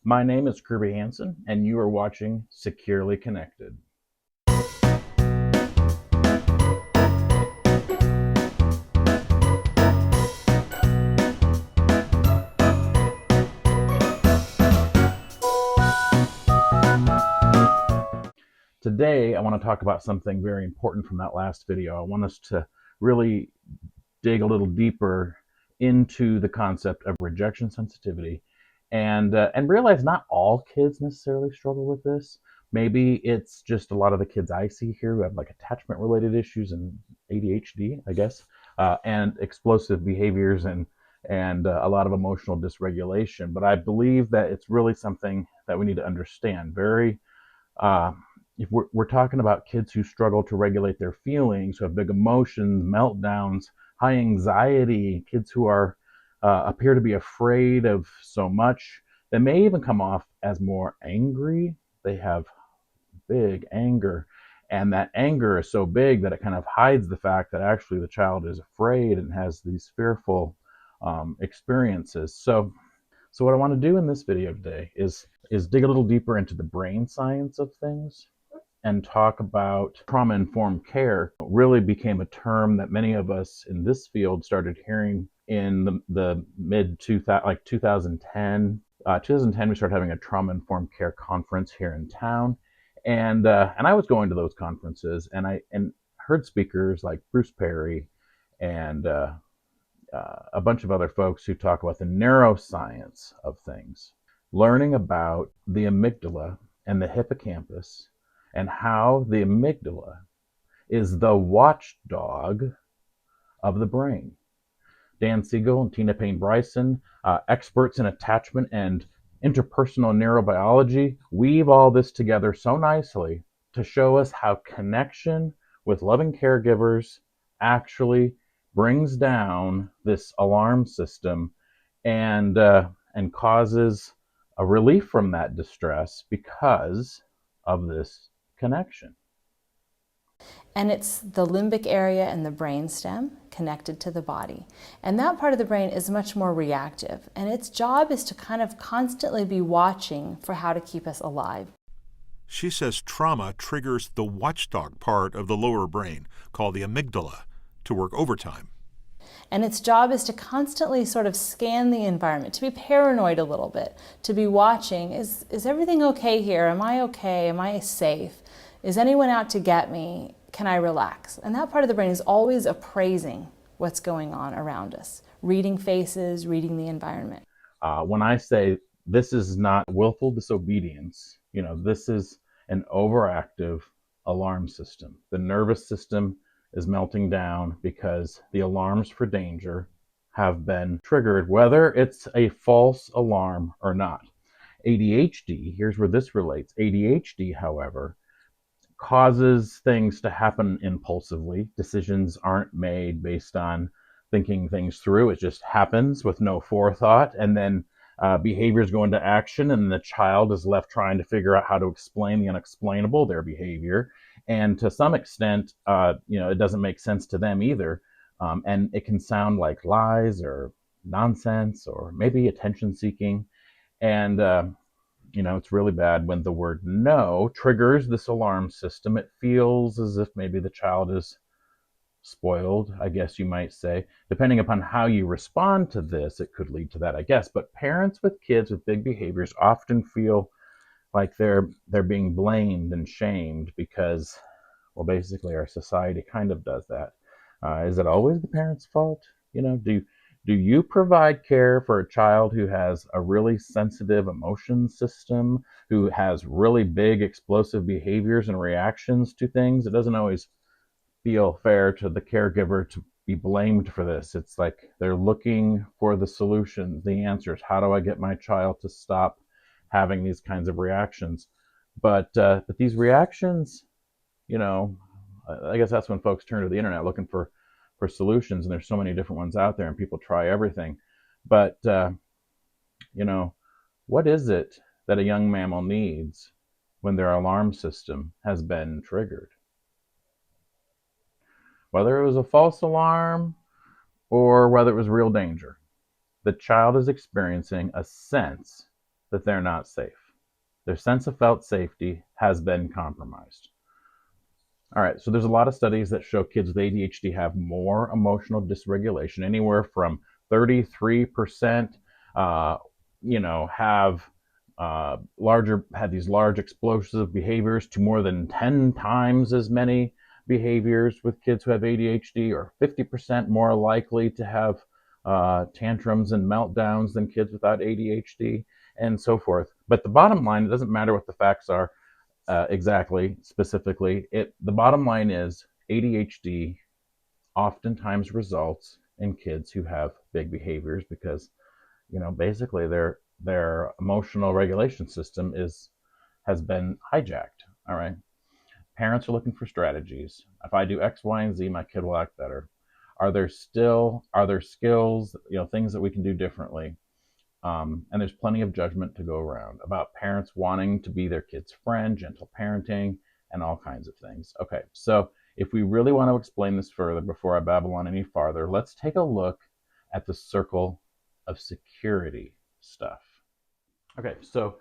My name is Kirby Hansen, and you are watching Securely Connected. Today, I want to talk about something very important from that last video. I want us to really dig a little deeper into the concept of rejection sensitivity and realize not all kids necessarily struggle with this. Maybe it's just a lot of the kids I see here who have like attachment related issues and ADHD, I guess, and explosive behaviors and a lot of emotional dysregulation. But I believe that it's really something that we need to understand. Uh, if we're talking about kids who struggle to regulate their feelings, who have big emotions, meltdowns, high anxiety, kids who are appear to be afraid of so much. They may even come off as more angry. They have big anger, and that anger is so big that it kind of hides the fact that actually the child is afraid and has these fearful experiences. So what I want to do in this video today is dig a little deeper into the brain science of things and talk about trauma-informed care. It really became a term that many of us in this field started hearing in the mid 2010. 2010, we started having a trauma-informed care conference here in town, and I was going to those conferences, and I heard speakers like Bruce Perry and a bunch of other folks who talk about the neuroscience of things, learning about the amygdala and the hippocampus, and how the amygdala is the watchdog of the brain. Dan Siegel and Tina Payne Bryson, experts in attachment and interpersonal neurobiology, weave all this together so nicely to show us how connection with loving caregivers actually brings down this alarm system and causes a relief from that distress because of this connection. And it's the limbic area and the brainstem connected to the body. And that part of the brain is much more reactive. And its job is to kind of constantly be watching for how to keep us alive. She says trauma triggers the watchdog part of the lower brain, called the amygdala, to work overtime. And its job is to constantly sort of scan the environment, to be paranoid a little bit, to be watching, is everything okay here? Am I okay? Am I safe? Is anyone out to get me? Can I relax? And that part of the brain is always appraising what's going on around us, reading faces, reading the environment. When I say this is not willful disobedience, this is an overactive alarm system. The nervous system is melting down because the alarms for danger have been triggered, whether it's a false alarm or not. ADHD, here's where this relates. ADHD, however, causes things to happen impulsively. Decisions aren't made based on thinking things through. It just happens with no forethought, and then behaviors go into action, and the child is left trying to figure out how to explain the unexplainable, their behavior. And to some extent, it doesn't make sense to them either. And it can sound like lies or nonsense or maybe attention seeking. And, it's really bad when the word no triggers this alarm system. It feels as if maybe the child is spoiled, I guess you might say. Depending upon how you respond to this, it could lead to that, I guess. But parents with kids with big behaviors often feel like they're being blamed and shamed because, well, basically our society kind of does that. Is it always the parent's fault? Do you provide care for a child who has a really sensitive emotion system, who has really big explosive behaviors and reactions to things? It doesn't always feel fair to the caregiver to be blamed for this. It's like they're looking for the solution, the answers. How do I get my child to stop having these kinds of reactions? But these reactions, I guess that's when folks turn to the internet looking for solutions, and there's so many different ones out there, and people try everything. But what is it that a young mammal needs when their alarm system has been triggered? Whether it was a false alarm or whether it was real danger, the child is experiencing a sense that they're not safe. Their sense of felt safety has been compromised. All right, so there's a lot of studies that show kids with ADHD have more emotional dysregulation, anywhere from 33%, have had these large explosive behaviors, to more than 10 times as many behaviors with kids who have ADHD, or 50% more likely to have tantrums and meltdowns than kids without ADHD, and so forth. But the bottom line, it doesn't matter what the facts are exactly, specifically. The bottom line is ADHD oftentimes results in kids who have big behaviors because, basically their emotional regulation system has been hijacked. All right. Parents are looking for strategies. If I do X, Y, and Z, my kid will act better. Are there skills, things that we can do differently? And there's plenty of judgment to go around about parents wanting to be their kid's friend, gentle parenting, and all kinds of things. Okay, so if we really want to explain this further before I babble on any farther, let's take a look at the circle of security stuff. Okay, so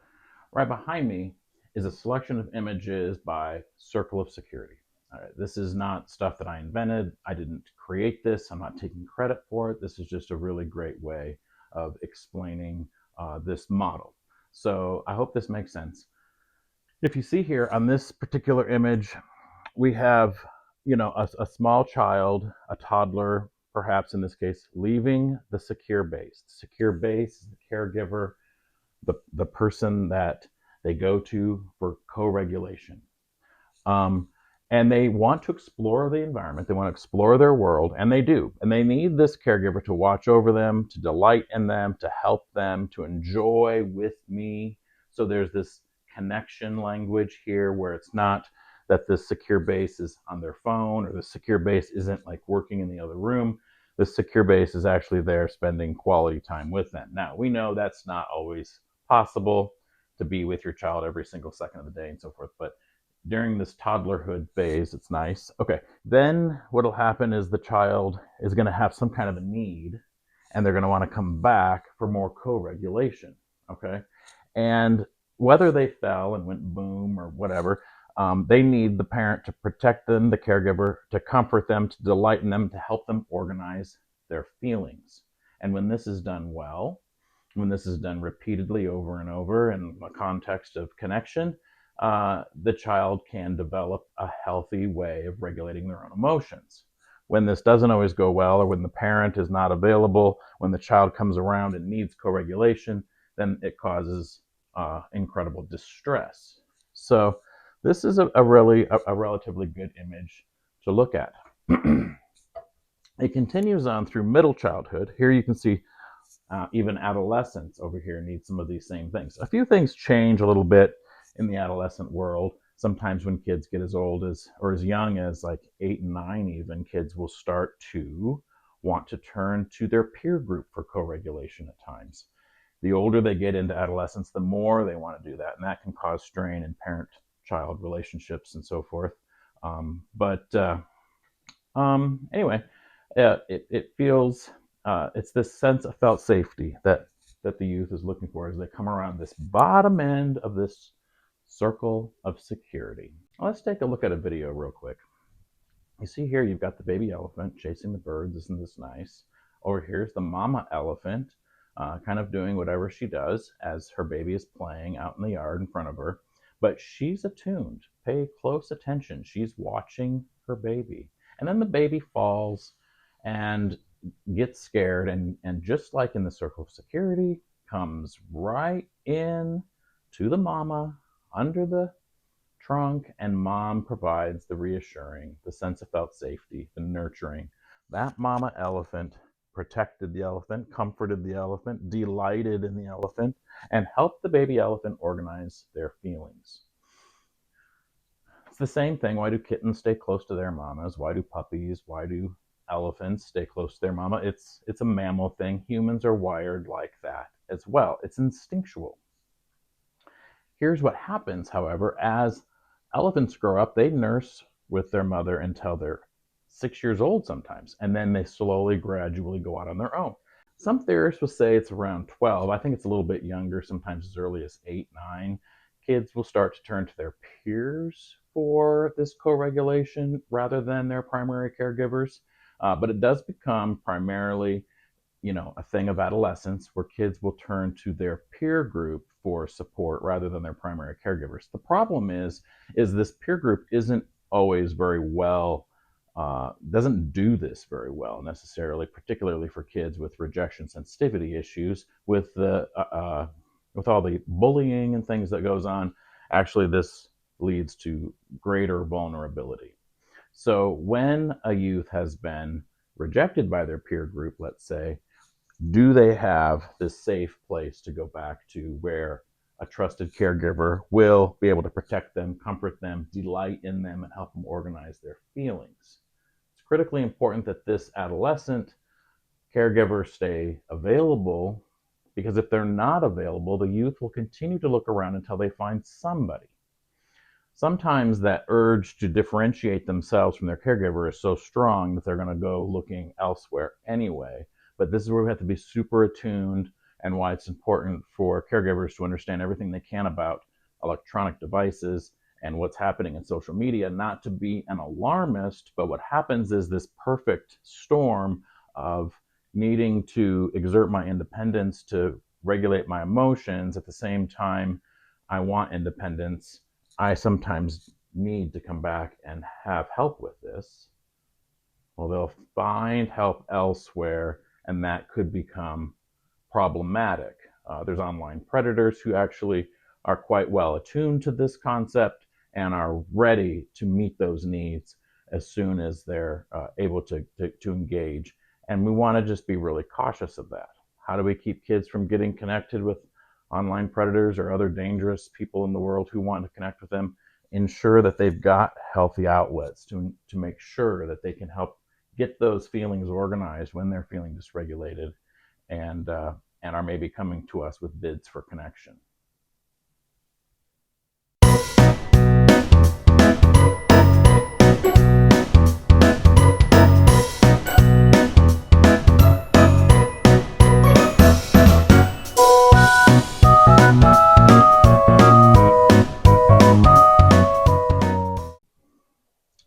right behind me is a selection of images by Circle of Security. All right, this is not stuff that I invented. I didn't create this. I'm not taking credit for it. This is just a really great way of explaining this model. So I hope this makes sense. If you see here on this particular image, we have, a small child, a toddler, perhaps in this case, leaving the secure base. The secure base is the caregiver, the person that they go to for co-regulation. And they want to explore the environment. They want to explore their world, and they do. And they need this caregiver to watch over them, to delight in them, to help them, to enjoy with me. So there's this connection language here where it's not that the secure base is on their phone, or the secure base isn't like working in the other room. The secure base is actually there spending quality time with them. Now, we know that's not always possible to be with your child every single second of the day and so forth, but during this toddlerhood phase, it's nice. Okay, then what'll happen is the child is going to have some kind of a need, and they're going to want to come back for more co-regulation. Okay, and whether they fell and went boom or whatever, they need the parent to protect them, the caregiver to comfort them, to delight in them, to help them organize their feelings. And when this is done well, when this is done repeatedly over and over in a context of connection, the child can develop a healthy way of regulating their own emotions. When this doesn't always go well, or when the parent is not available, when the child comes around and needs co-regulation, then it causes incredible distress. So this is a relatively good image to look at. It continues on through middle childhood. Here you can see even adolescents over here need some of these same things. A few things change a little bit in the adolescent world. Sometimes when kids get as old as, or as young as like 8 and 9 even, kids will start to want to turn to their peer group for co-regulation at times. The older they get into adolescence, the more they want to do that, and that can cause strain in parent-child relationships and so forth. Anyway, it feels, it's this sense of felt safety that the youth is looking for as they come around this bottom end of this circle of security. Let's take a look at a video real quick. You see here, you've got the baby elephant chasing the birds. Isn't this nice? Over here's the mama elephant, kind of doing whatever she does as her baby is playing out in the yard in front of her. But she's attuned. Pay close attention. She's watching her baby. And then the baby falls and gets scared, and just like in the circle of security, comes right in to the mama under the trunk, and mom provides the reassuring, the sense of felt safety, the nurturing. That mama elephant protected the elephant, comforted the elephant, delighted in the elephant, and helped the baby elephant organize their feelings. It's the same thing. Why do kittens stay close to their mamas? Why do puppies? Why do elephants stay close to their mama? It's a mammal thing. Humans are wired like that as well. It's instinctual. Here's what happens, however, as elephants grow up, they nurse with their mother until they're 6 years old sometimes, and then they slowly, gradually go out on their own. Some theorists will say it's around 12. I think it's a little bit younger, sometimes as early as 8, 9. Kids will start to turn to their peers for this co-regulation rather than their primary caregivers. But it does become primarily, a thing of adolescence where kids will turn to their peer group for support rather than their primary caregivers. The problem is this peer group isn't always very well, doesn't do this very well necessarily, particularly for kids with rejection sensitivity issues, with all the bullying and things that goes on. Actually, this leads to greater vulnerability. So when a youth has been rejected by their peer group, let's say, do they have this safe place to go back to where a trusted caregiver will be able to protect them, comfort them, delight in them, and help them organize their feelings? It's critically important that this adolescent caregiver stay available, because if they're not available, the youth will continue to look around until they find somebody. Sometimes that urge to differentiate themselves from their caregiver is so strong that they're going to go looking elsewhere anyway. But this is where we have to be super attuned, and why it's important for caregivers to understand everything they can about electronic devices and what's happening in social media, not to be an alarmist. But what happens is this perfect storm of needing to exert my independence to regulate my emotions. At the same time, I want independence. I sometimes need to come back and have help with this. Well, they'll find help elsewhere, and that could become problematic. There's online predators who actually are quite well attuned to this concept and are ready to meet those needs as soon as they're able to engage. And we want to just be really cautious of that. How do we keep kids from getting connected with online predators or other dangerous people in the world who want to connect with them? Ensure that they've got healthy outlets to make sure that they can help get those feelings organized when they're feeling dysregulated, and are maybe coming to us with bids for connection.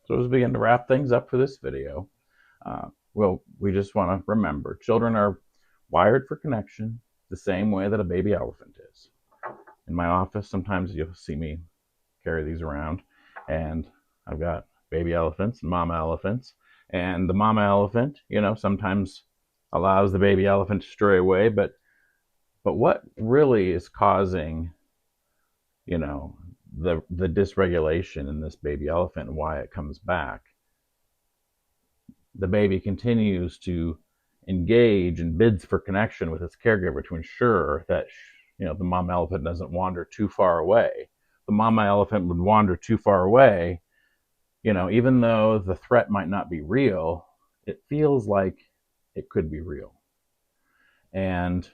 So as we begin to wrap things up for this video, well, we just want to remember children are wired for connection the same way that a baby elephant is. In my office, sometimes you'll see me carry these around, and I've got baby elephants and mama elephants. And the mama elephant, sometimes allows the baby elephant to stray away, but what really is causing, the dysregulation in this baby elephant and why it comes back? The baby continues to engage and bids for connection with its caregiver to ensure that the mama elephant doesn't wander too far away. The mama elephant would wander too far away, even though the threat might not be real, it feels like it could be real. And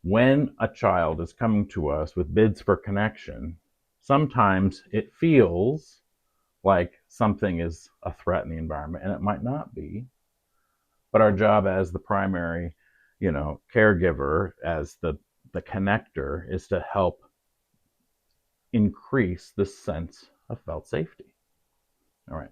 when a child is coming to us with bids for connection, sometimes it feels like something is a threat in the environment, and it might not be. But our job as the primary, caregiver, as the connector, is to help increase the sense of felt safety. All right.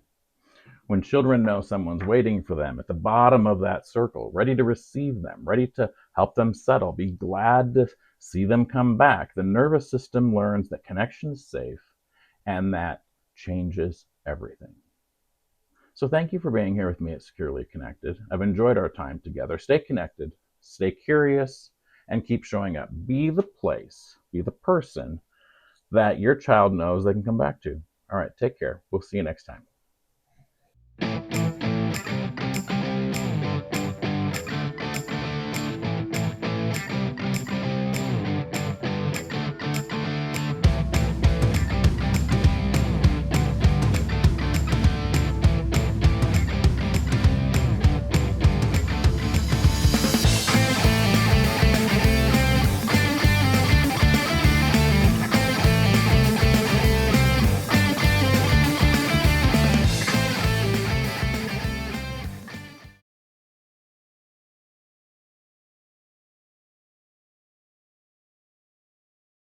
When children know someone's waiting for them at the bottom of that circle, ready to receive them, ready to help them settle, be glad to see them come back, the nervous system learns that connection is safe, and that changes everything. So thank you for being here with me at Securely Connected. I've enjoyed our time together. Stay connected, stay curious, and keep showing up. Be the place, be the person that your child knows they can come back to. All right, take care. We'll see you next time.